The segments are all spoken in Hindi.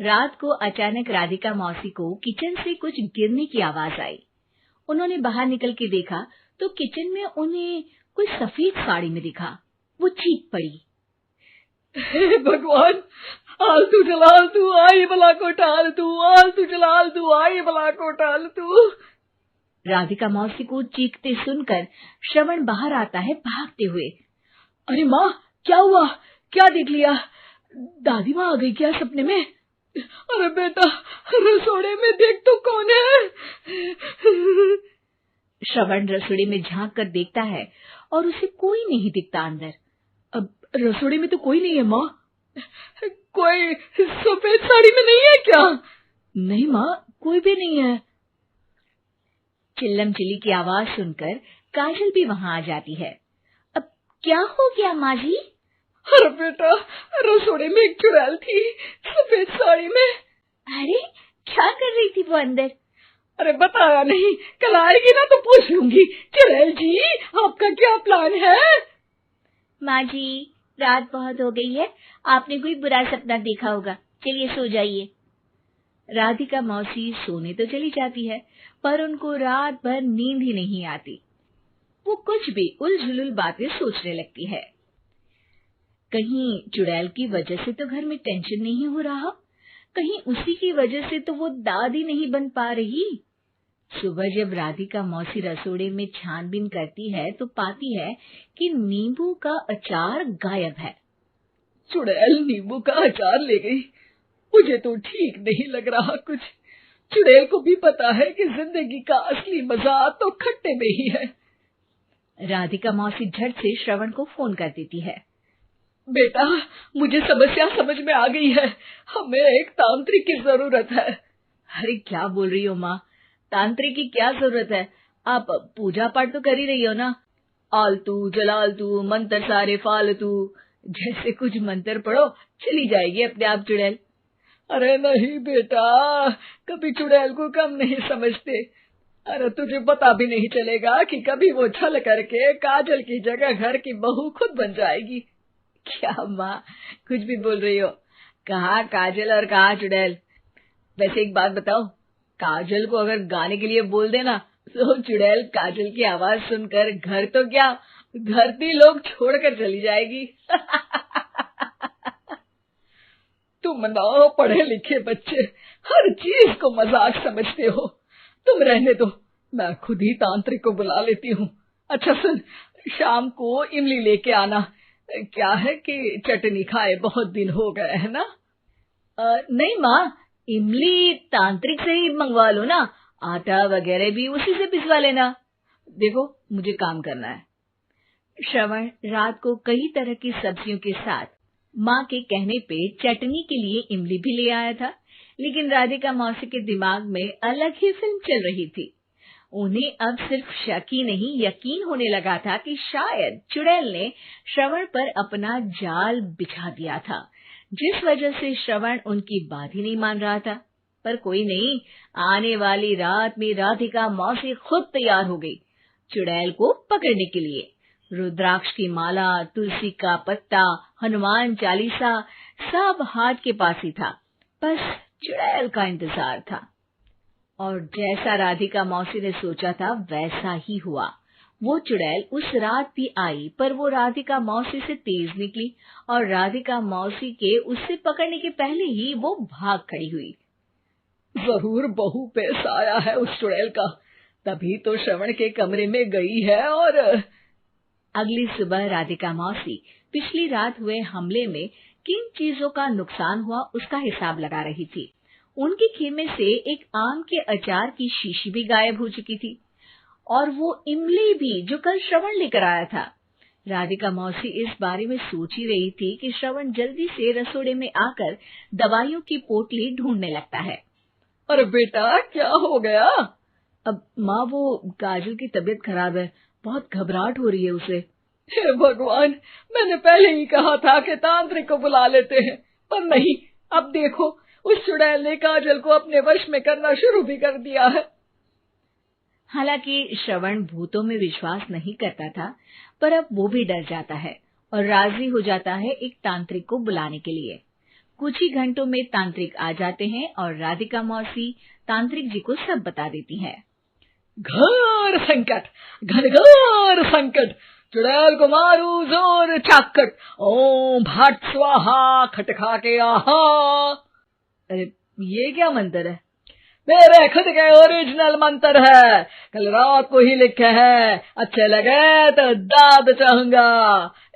रात को अचानक राधिका मौसी को किचन से कुछ गिरने की आवाज आई। उन्होंने बाहर निकल के देखा तो किचन में उन्हें कोई सफेद साड़ी में दिखा। वो चीख पड़ी, हे भगवान, आलतू जलालतू आई भला को टालतू, आलतू जलालतू आई भला को टालतू। राधिका मौसी को चीखते सुनकर श्रवण बाहर आता है भागते हुए। अरे माँ, क्या हुआ? क्या देख लिया? दादी माँ आ गई क्या सपने में? अरे बेटा, रसोड़े में देख तो कौन है? श्रवण रसोड़े में झांक कर देखता है और उसे कोई नहीं दिखता अंदर। अब रसोड़े में तो कोई नहीं है माँ। कोई सफेद साड़ी में नहीं है क्या? नहीं माँ, कोई भी नहीं है। चिल्लम चिल्ली की आवाज सुनकर काजल भी वहां आ जाती है। अब क्या हो गया माँ जी? अरे बेटा, रसोड़े में एक चुड़ैल थी सफेद साड़ी में। अरे क्या कर रही थी वो अंदर? अरे बताया नहीं, कल आएगी ना तो पूछ लूंगी। चुड़ैल जी, आपका क्या प्लान है? माँ जी, रात बहुत हो गई है, आपने कोई बुरा सपना देखा होगा, चलिए सो जाइए। राधिका मौसी सोने तो चली जाती है, पर उनको रात भर नींद ही नहीं आती। वो कुछ भी उलझुल बातें सोचने लगती है। कहीं चुड़ैल की वजह से तो घर में टेंशन नहीं हो रहा, कहीं उसी की वजह से तो वो दादी नहीं बन पा रही। सुबह जब राधिका मौसी रसोड़े में छानबीन करती है तो पाती है कि नींबू का अचार गायब है। चुड़ैल नींबू का अचार ले गई, मुझे तो ठीक नहीं लग रहा कुछ। चुड़ैल को भी पता है कि जिंदगी का असली मजा तो खट्टे में ही है। राधिका मौसी झट से श्रवण को फोन कर देती है। बेटा, मुझे समस्या समझ में आ गई है, हमें एक तांत्रिक की जरूरत है। अरे क्या बोल रही हो माँ, तांत्रिक की क्या जरूरत है? आप पूजा पाठ तो कर ही रही हो ना। आलतू जलालतू मंत्र सारे फालतू जैसे कुछ मंत्र पढ़ो, चली जाएगी अपने आप चुड़ैल। अरे नहीं बेटा, कभी चुड़ैल को कम नहीं समझते। अरे तुझे पता भी नहीं चलेगा कि कभी वो छल करके काजल की जगह घर की बहू खुद बन जाएगी। क्या माँ, कुछ भी बोल रही हो? कहाँ काजल और कहाँ चुड़ैल? वैसे एक बात बताओ, काजल को अगर गाने के लिए बोल देना तो चुड़ैल काजल की आवाज सुनकर घर तो क्या धरती लोग छोड़कर चली जाएगी। तुम ना पढ़े लिखे बच्चे हर चीज को मजाक समझते हो। तुम रहने दो, मैं खुद ही तांत्रिक को बुला लेती हूँ। अच्छा सुन, शाम को इमली लेके आना। क्या है कि चटनी खाए बहुत दिन हो गए है ना। नहीं माँ, इमली तांत्रिक से ही मंगवा लो ना, आटा वगैरह भी उसी से पिसवा लेना। देखो मुझे काम करना है। श्रवण रात को कई तरह की सब्जियों के साथ माँ के कहने पे चटनी के लिए इमली भी ले आया था, लेकिन राधिका मौसी के दिमाग में अलग ही फिल्म चल रही थी। उन्हें अब सिर्फ शक ही नहीं यकीन होने लगा था कि शायद चुड़ैल ने श्रवण पर अपना जाल बिछा दिया था, जिस वजह से श्रवण उनकी बात ही नहीं मान रहा था। पर कोई नहीं, आने वाली रात में राधिका मौसी खुद तैयार हो गई चुड़ैल को पकड़ने के लिए। रुद्राक्ष की माला, तुलसी का पत्ता, हनुमान चालीसा सब हाथ के पास ही था, बस चुड़ैल का इंतजार था। और जैसा राधिका मौसी ने सोचा था वैसा ही हुआ। वो चुड़ैल उस रात भी आई, पर वो राधिका मौसी से तेज निकली और राधिका मौसी के उससे पकड़ने के पहले ही वो भाग खड़ी हुई। जरूर बहू पे साया है उस चुड़ैल का, तभी तो श्रवण के कमरे में गई है। और अगली सुबह राधिका मौसी पिछली रात हुए हमले में किन चीजों का नुकसान हुआ उसका हिसाब लगा रही थी। उनके खेमे से एक आम के अचार की शीशी भी गायब हो चुकी थी और वो इमली भी जो कल श्रवण लेकर आया था। राधिका मौसी इस बारे में सोच ही रही थी कि श्रवण जल्दी से रसोड़े में आकर दवाइयों की पोटली ढूंढने लगता है। अरे बेटा, क्या हो गया? अब माँ, वो काजल की तबीयत खराब है, बहुत घबराहट हो रही है उसे। हे भगवान, मैंने पहले ही कहा था कि तांत्रिक को बुला लेते हैं, पर नहीं, अब देखो उस चुड़ैल ने काजल को अपने वश में करना शुरू भी कर दिया है। हालांकि श्रवण भूतों में विश्वास नहीं करता था, पर अब वो भी डर जाता है और राजी हो जाता है एक तांत्रिक को बुलाने के लिए। कुछ ही घंटों में तांत्रिक आ जाते हैं और राधिका मौसी तांत्रिक जी को सब बता देती है। घोर संकट, घनघोर संकट, चुड़ैल को मारू जोर चाकट, ओम भट स्वाहा खटखा के आहा। अरे ये क्या मंत्र है? मेरे खुद के ओरिजिनल मंत्र है, कल रात को ही लिखे हैं, अच्छे लगे तो दाद चाहूंगा।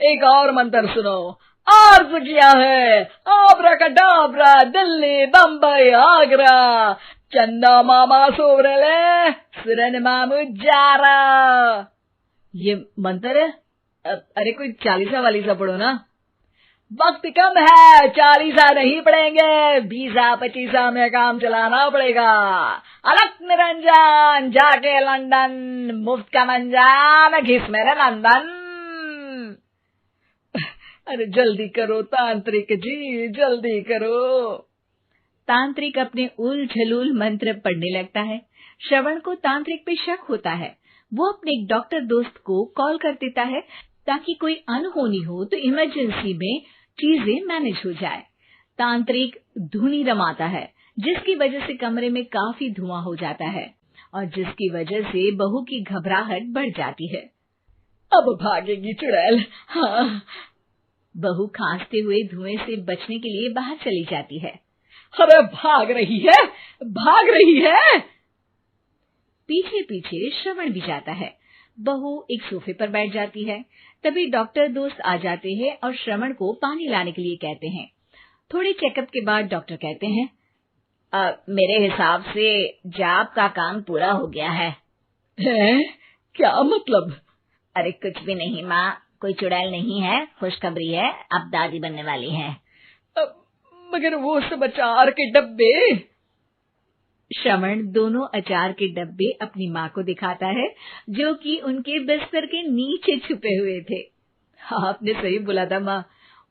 एक और मंत्र सुनो। अर्ज किया है आब्राकडाब्रा, दिल्ली बम्बई आगरा, चंदा मामा सोवरले सुरन मामू जारा। ये मंत्र है? अरे कोई 40 वालीसा पढ़ो ना। वक्त कम है, 40 नहीं पड़ेंगे, 20-25 में काम चलाना पड़ेगा। अलग निरंजन जाके लंदन, मुफ्त का मंजान घिस मेरे नंदन। अरे जल्दी करो तांत्रिक जी, जल्दी करो। तांत्रिक अपने उल झलूल मंत्र पढ़ने लगता है। श्रवण को तांत्रिक पे शक होता है। वो अपने एक डॉक्टर दोस्त को कॉल कर देता है ताकि कोई अनहोनी हो तो इमरजेंसी में चीजें मैनेज हो जाए। तांत्रिक धुनी रमाता है, जिसकी वजह से कमरे में काफी धुआं हो जाता है और जिसकी वजह से बहू की घबराहट बढ़ जाती है। अब भागेगी चुड़ैल। हाँ। बहू खांसते हुए धुएं से बचने के लिए बाहर चली जाती है। अरे भाग रही है, भाग रही है। पीछे पीछे श्रवण भी जाता है। बहू एक सोफे पर बैठ जाती है। तभी डॉक्टर दोस्त आ जाते हैं और श्रवण को पानी लाने के लिए कहते हैं। थोड़े चेकअप के बाद डॉक्टर कहते हैं, मेरे हिसाब से जाप का काम पूरा हो गया है। क्या मतलब? अरे कुछ भी नहीं माँ, कोई चुड़ैल नहीं है, खुशखबरी है, अब दादी बनने वाली है। मगर वो सब अचार के डब्बे। श्रवण दोनों अचार के डब्बे अपनी माँ को दिखाता है, जो कि उनके बिस्तर के नीचे छुपे हुए थे। आपने सही बोला था माँ,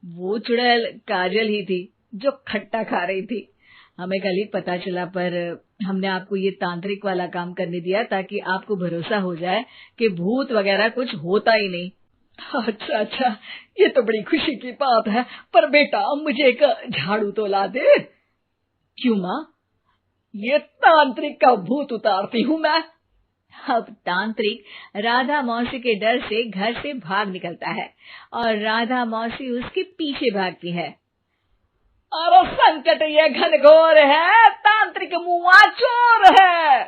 वो चुड़ैल काजल ही थी जो खट्टा खा रही थी। हमें कल ही पता चला, पर हमने आपको ये तांत्रिक वाला काम करने दिया ताकि आपको भरोसा हो जाए कि भूत वगैरह कुछ होता ही नहीं। अच्छा अच्छा, ये तो बड़ी खुशी की बात है, पर बेटा मुझे एक झाड़ू तो ला दे। क्यों माँ? ये तांत्रिक का भूत उतारती हूँ मैं। अब तांत्रिक राधा मौसी के डर से घर से भाग निकलता है और राधा मौसी उसके पीछे भागती है। अरे संकट ये घनघोर है, तांत्रिक मुआ चोर है।